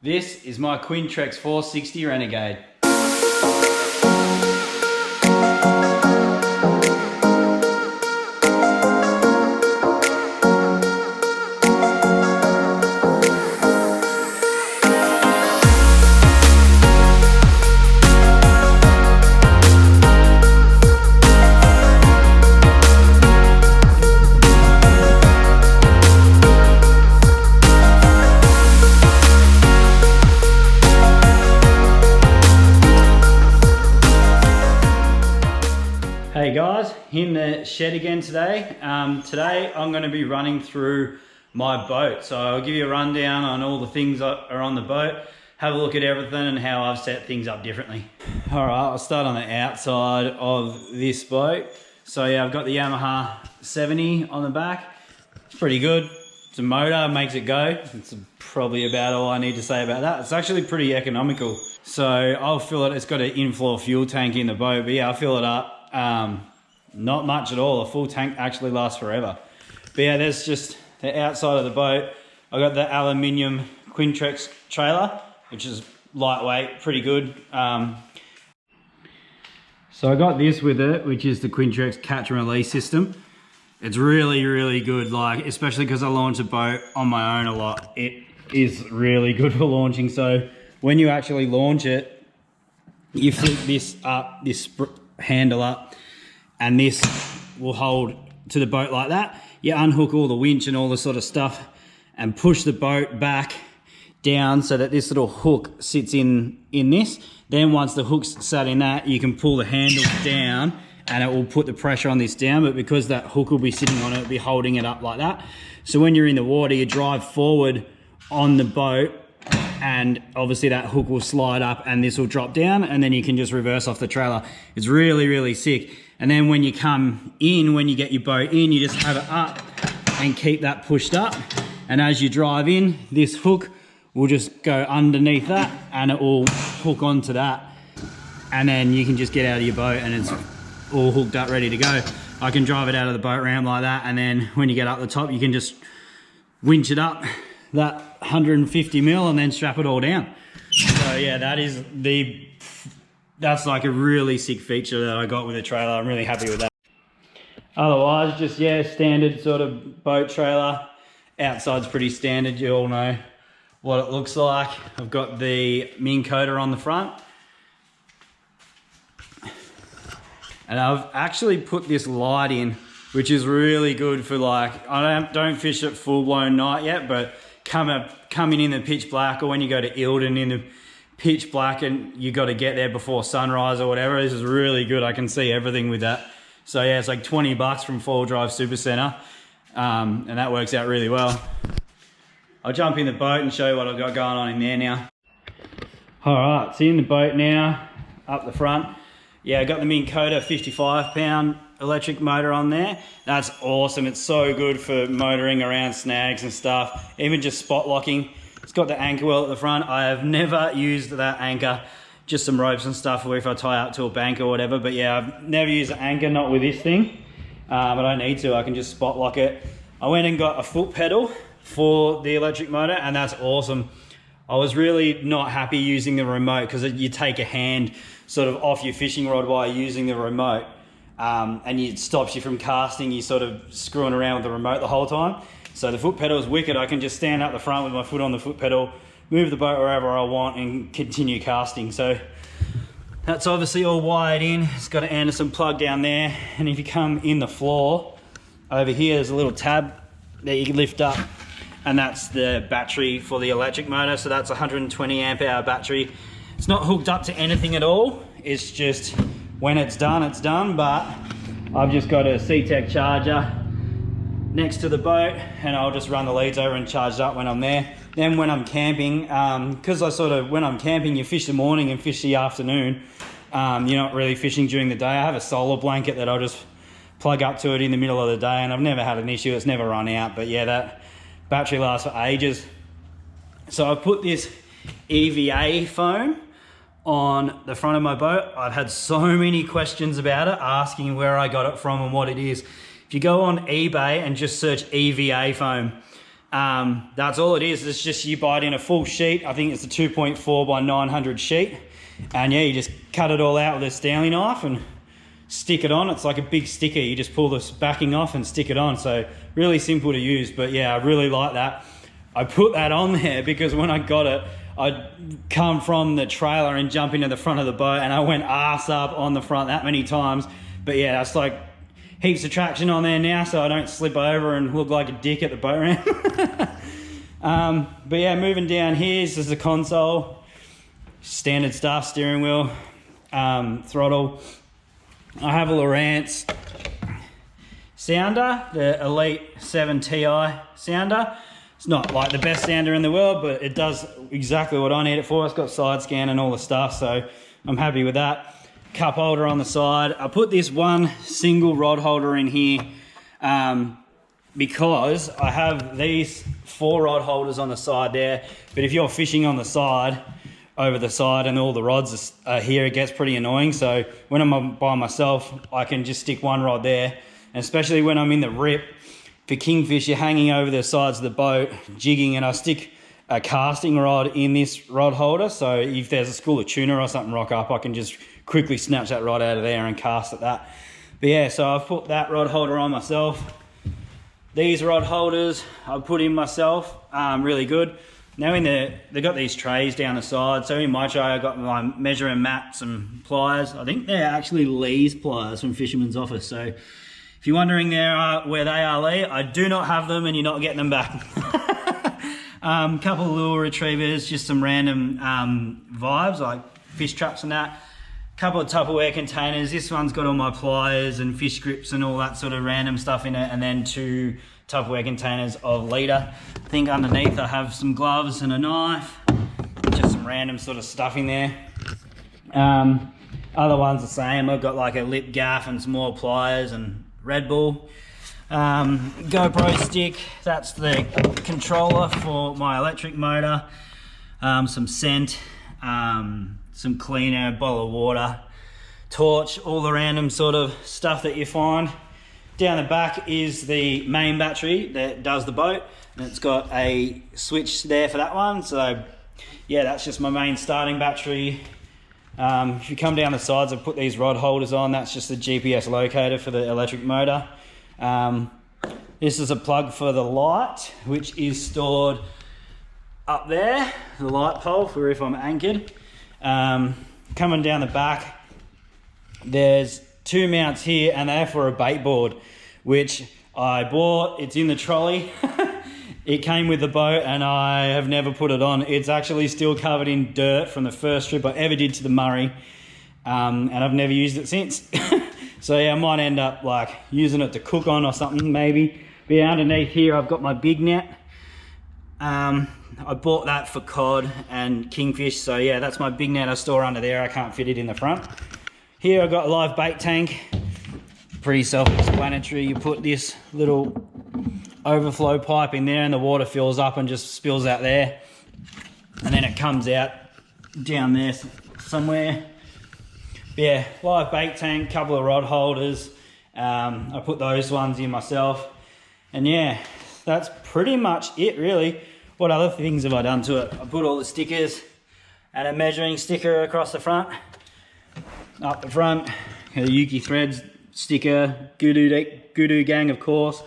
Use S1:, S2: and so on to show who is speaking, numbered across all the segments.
S1: This is my Quintrex 460 Renegade. Hey guys, in the shed again today. Today I'm going to be running through my boat. So I'll give you a rundown on all the things that are on the boat, have a look at everything and how I've set things up differently. Alright, I'll start on the outside of this boat. So yeah, I've got the Yamaha 70 on the back. It's pretty good. It's a motor, makes it go. It's probably about all I need to say about that. It's actually pretty economical. So I'll fill it, it's got an in-floor fuel tank in the boat, but yeah, I'll fill it up. Not much at all. A full tank actually lasts forever. But yeah, there's just the outside of the boat. I got the aluminium Quintrex trailer, which is lightweight, pretty good. So I got this with it, which is the Quintrex catch and release system. It's really, really good, like, especially because I launch a boat on my own a lot. It is really good for launching. So when you actually launch it, you flip this up, this handle up, and this will hold to the boat like that. You unhook all the winch and all the sort of stuff and push the boat back down so that this little hook sits in this. Then once the hook's sat in that, you can pull the handle down and it will put the pressure on this down, but because that hook will be sitting on it, it'll be holding it up like that. So when you're in the water, you drive forward on the boat and obviously that hook will slide up and this will drop down and then you can just reverse off the trailer. It's really, really sick. And then when you come in, when you get your boat in, you just have it up and keep that pushed up. And as you drive in, this hook will just go underneath that and it will hook onto that. And then you can just get out of your boat and it's all hooked up, ready to go. I can drive it out of the boat ramp like that. And then when you get up the top, you can just winch it up that 150 mil and then strap it all down. So yeah, that's like a really sick feature that I got with the trailer. I'm really happy with that. Otherwise, just yeah, standard sort of boat trailer. Outside's pretty standard, you all know what it looks like. I've got the Minn Kota on the front. And I've actually put this light in, which is really good for, like, I don't fish at full blown night yet, but coming in the pitch black, or when you go to Ilden in the pitch black and you got to get there before sunrise or whatever, this is really good. I can see everything with that. So yeah, it's like 20 bucks from Four Drive Supercenter, and that works out really well. I'll jump in the boat and show you what I've got going on in there now. All right, so in the boat now, up the front. Yeah, I got the Minn Kota 55-pound electric motor on there. That's awesome. It's so good for motoring around snags and stuff, even just spot locking. It's got the anchor well at the front. I have never used that anchor, just some ropes and stuff if I tie up to a bank or whatever. But yeah, I've never used an anchor, not with this thing. I don't need to, I can just spot lock it. I went and got a foot pedal for the electric motor and that's awesome. I was really not happy using the remote because you take a hand sort of off your fishing rod while you're using the remote, and it stops you from casting. You're sort of screwing around with the remote the whole time. So the foot pedal is wicked. I can just stand up the front with my foot on the foot pedal, move the boat wherever I want and continue casting. So that's obviously all wired in. It's got an Anderson plug down there. And if you come in the floor, over here there's a little tab that you can lift up, and that's the battery for the electric motor. So that's a 120 amp hour battery. It's not hooked up to anything at all. It's just when it's done, but I've just got a C-Tech charger next to the boat and I'll just run the leads over and charge it up when I'm there. Then when I'm camping, because when I'm camping, you fish the morning and fish the afternoon. You're not really fishing during the day. I have a solar blanket that I'll just plug up to it in the middle of the day and I've never had an issue. It's never run out, but yeah, that battery lasts for ages. So I put this EVA foam on the front of my boat. I've had so many questions about it, asking where I got it from and what it is. If you go on eBay and just search EVA foam, That's all it is. It's just you buy it in a full sheet. I think it's a 2.4 by 900 sheet. And yeah, you just cut it all out with a Stanley knife and stick it on. It's like a big sticker. You just pull this backing off and stick it on. So really simple to use, but yeah, I really like that. I put that on there because when I got it, I'd come from the trailer and jump into the front of the boat, and I went arse up on the front that many times. But yeah, that's like heaps of traction on there now, so I don't slip over and look like a dick at the boat ramp. But yeah, moving down here, this is the console. Standard stuff, steering wheel, throttle. I have a Lowrance sounder, the Elite 7 Ti sounder. It's not like the best sounder in the world, but it does exactly what I need it for. It's got side scan and all the stuff, so I'm happy with that. Cup holder on the side. I put this one single rod holder in here because I have these 4 rod holders on the side there, but if you're fishing on the side, over the side and all the rods are here, it gets pretty annoying. So when I'm by myself, I can just stick one rod there, and especially when I'm in the rip, for kingfish, you're hanging over the sides of the boat, jigging, and I stick a casting rod in this rod holder. So if there's a school of tuna or something rock up, I can just quickly snatch that rod out of there and cast at that. But yeah, so I've put that rod holder on myself. These rod holders I've put in myself, really good. Now they've got these trays down the side. So in my tray, I got my measuring mats and pliers. I think they're actually Lee's pliers from Fisherman's Office. So if you're wondering where they are, Lee, I do not have them, and you're not getting them back. Couple of lure retrievers, just some random vibes like fish traps and that. Couple of Tupperware containers. This one's got all my pliers and fish grips and all that sort of random stuff in it, and then 2 Tupperware containers of leader. I think underneath I have some gloves and a knife, just some random sort of stuff in there. Other ones the same. I've got like a lip gaff and some more pliers and Red Bull. GoPro stick, that's the controller for my electric motor. Some scent, some cleaner, bottle of water, torch, all the random sort of stuff that you find. Down the back is the main battery that does the boat, and it's got a switch there for that one. So yeah, that's just my main starting battery. If you come down the sides, I've put these rod holders on. That's just the GPS locator for the electric motor. This is a plug for the light, which is stored up there, the light pole for if I'm anchored. Coming down the back, there's 2 mounts here, and they're for a bait board, which I bought. It's in the trolley. It came with the boat, and I have never put it on. It's actually still covered in dirt from the first trip I ever did to the Murray, and I've never used it since. So yeah, I might end up like using it to cook on or something maybe. But yeah, underneath here I've got my big net. I bought that for cod and kingfish, so yeah, that's my big net I store under there. I can't fit it in the front. Here I've got a live bait tank. Pretty self-explanatory. You put this little overflow pipe in there and the water fills up and just spills out there, and then it comes out down there somewhere. But yeah, live bait tank, couple of rod holders. I put those ones in myself, and yeah, that's pretty much it really. What other things have I done to it? I put all the stickers and a measuring sticker across the front. Up the front, the Yuki Threads sticker, Gudu Gang of course.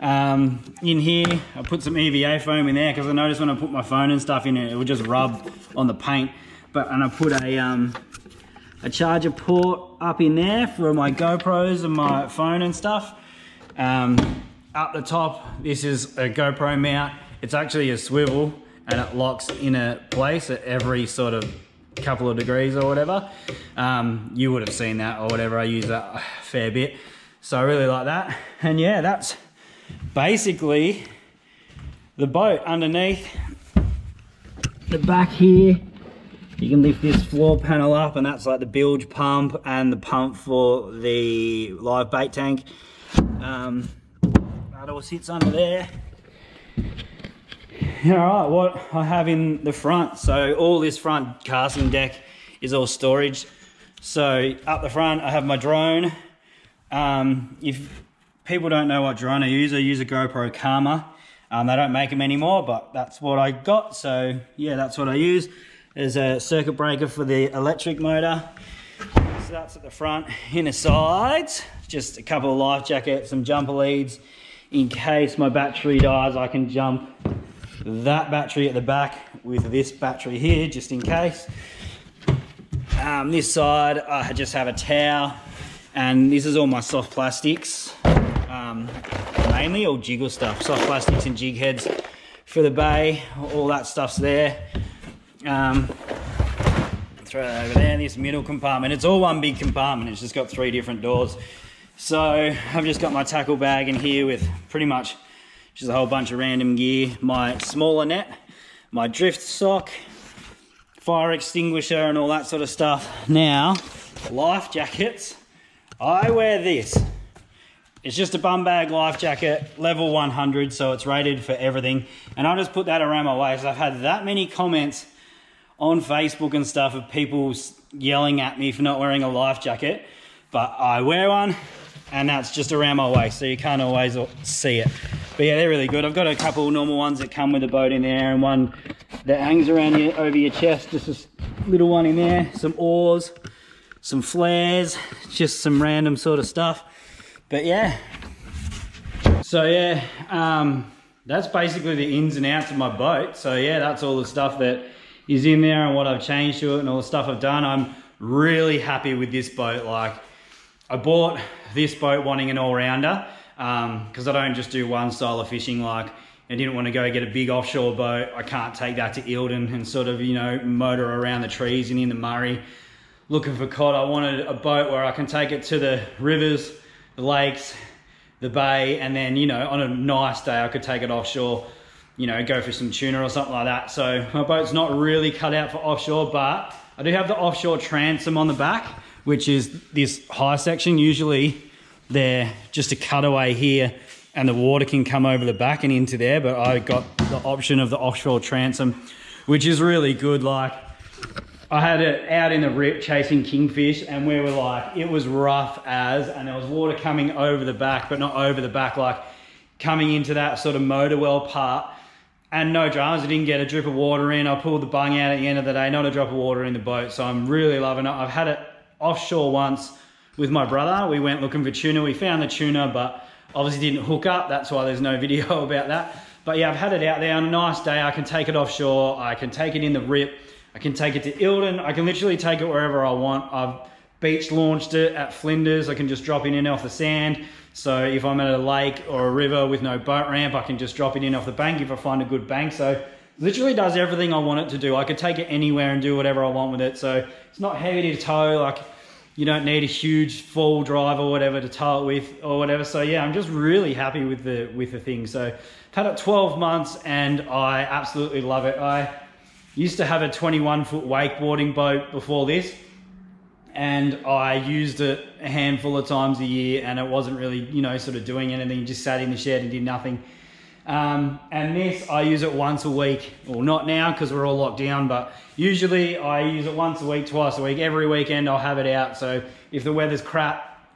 S1: In here, I put some EVA foam in there because I noticed when I put my phone and stuff in it, it would just rub on the paint. And I put a charger port up in there for my GoPros and my phone and stuff. Up the top, this is a GoPro mount. It's actually a swivel, and it locks in a place at every sort of couple of degrees or whatever. You would have seen that or whatever. I use that a fair bit, so I really like that. And yeah, that's basically the boat. Underneath the back here, you can lift this floor panel up, and that's like the bilge pump and the pump for the live bait tank. That all sits under there. Alright, what I have in the front, so all this front casting deck is all storage. So up the front I have my drone. If people don't know what drone I use a GoPro Karma. They don't make them anymore, but that's what I got. So yeah, that's what I use. There's a circuit breaker for the electric motor. So that's at the front. In the sides, just a couple of life jackets, some jumper leads. In case my battery dies, I can jump that battery at the back with this battery here, just in case. This side, I just have a towel, and this is all my soft plastics. Mainly all jiggle stuff, soft plastics and jig heads for the bay, all that stuff's there. Throw that over there. This middle compartment, it's all one big compartment, it's just got 3 different doors. So I've just got my tackle bag in here with pretty much just a whole bunch of random gear, my smaller net, my drift sock, fire extinguisher and all that sort of stuff. Now, life jackets, I wear this. It's just a bum bag life jacket, level 100, so it's rated for everything. And I'll just put that around my waist. I've had that many comments on Facebook and stuff of people yelling at me for not wearing a life jacket, but I wear one, and that's just around my waist, so you can't always see it. But yeah, they're really good. I've got a couple normal ones that come with the boat in there, and one that hangs around you over your chest, just a little one in there, some oars, some flares, just some random sort of stuff. But yeah, so yeah, that's basically the ins and outs of my boat. So yeah, that's all the stuff that is in there and what I've changed to it and all the stuff I've done. I'm really happy with this boat. Like, I bought this boat wanting an all-rounder because I don't just do one style of fishing. Like, I didn't want to go get a big offshore boat. I can't take that to Eildon and sort of, you know, motor around the trees and in the Murray looking for cod. I wanted a boat where I can take it to the rivers, the lakes, the bay, and then, you know, on a nice day I could take it offshore, you know, go for some tuna or something like that. So my boat's not really cut out for offshore, but I do have the offshore transom on the back, which is this high section. Usually they're just a cutaway here and the water can come over the back and into there, but I got the option of the offshore transom, which is really good. Like, I had it out in the rip chasing kingfish, and we were like, it was rough as, and there was water coming over the back, but not over the back, like coming into that sort of motor well part, and no dramas. I didn't get a drip of water in. I pulled the bung out at the end of the day, not a drop of water in the boat. So I'm really loving it. I've had it offshore once with my brother. We went looking for tuna. We found the tuna, but obviously didn't hook up. That's why there's no video about that. But yeah, I've had it out there on a nice day. I can take it offshore. I can take it in the rip. I can take it to Eildon. I can literally take it wherever I want. I've beach launched it at Flinders. I can just drop it in off the sand. So if I'm at a lake or a river with no boat ramp, I can just drop it in off the bank if I find a good bank. So literally does everything I want it to do. I could take it anywhere and do whatever I want with it. So it's not heavy to tow. Like, you don't need a huge full drive or whatever to tow it with or whatever. So yeah, I'm just really happy with the thing. So I've had it 12 months and I absolutely love it. I used to have a 21-foot wakeboarding boat before this, and I used it a handful of times a year, and it wasn't really, you know, sort of doing anything, just sat in the shed and did nothing. And this, I use it once a week. Well, not now because we're all locked down, but usually I use it once a week, twice a week. Every weekend I'll have it out. So if the weather's crap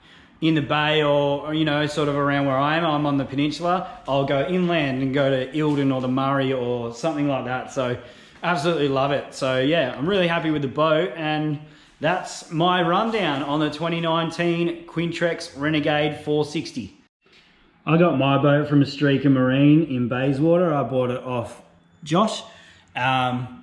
S1: in the bay or you know, sort of around where I am, I'm on the peninsula, I'll go inland and go to Eildon or the Murray or something like that. So absolutely love it. So yeah, I'm really happy with the boat, and that's my rundown on the 2019 Quintrex Renegade 460. I got my boat from Streaker Marine in Bayswater. I bought it off Josh.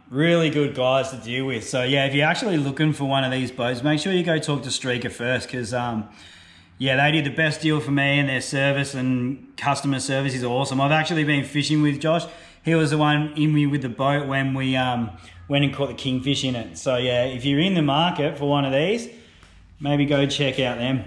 S1: Really good guys to deal with. So yeah, if you're actually looking for one of these boats, make sure you go talk to Streaker first, because yeah, they did the best deal for me, and their service and customer service is awesome. I've actually been fishing with Josh. He was the one in me with the boat when we went and caught the kingfish in it. So yeah, if you're in the market for one of these, maybe go check out them.